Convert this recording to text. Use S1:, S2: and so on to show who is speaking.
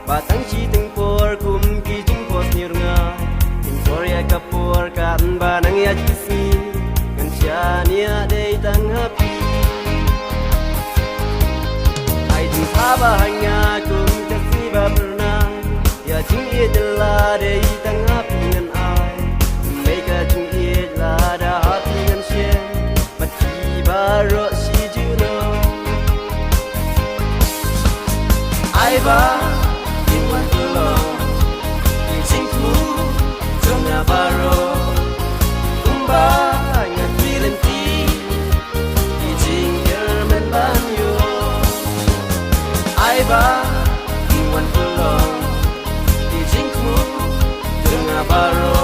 S1: batang citing por kum kijing pos nirnga in korea kapor kan banang ya jisi ngan siania dei tang happy ai jing saba hanya kum kasiba pernah ya jing idla dei tang happy ngan ai mega jing idla da happy ngan sien mati baro si juno ai ba baro kumba ngat pilenti kijing yermen banyo ai ba ingwan kulong kijing ku tengah baro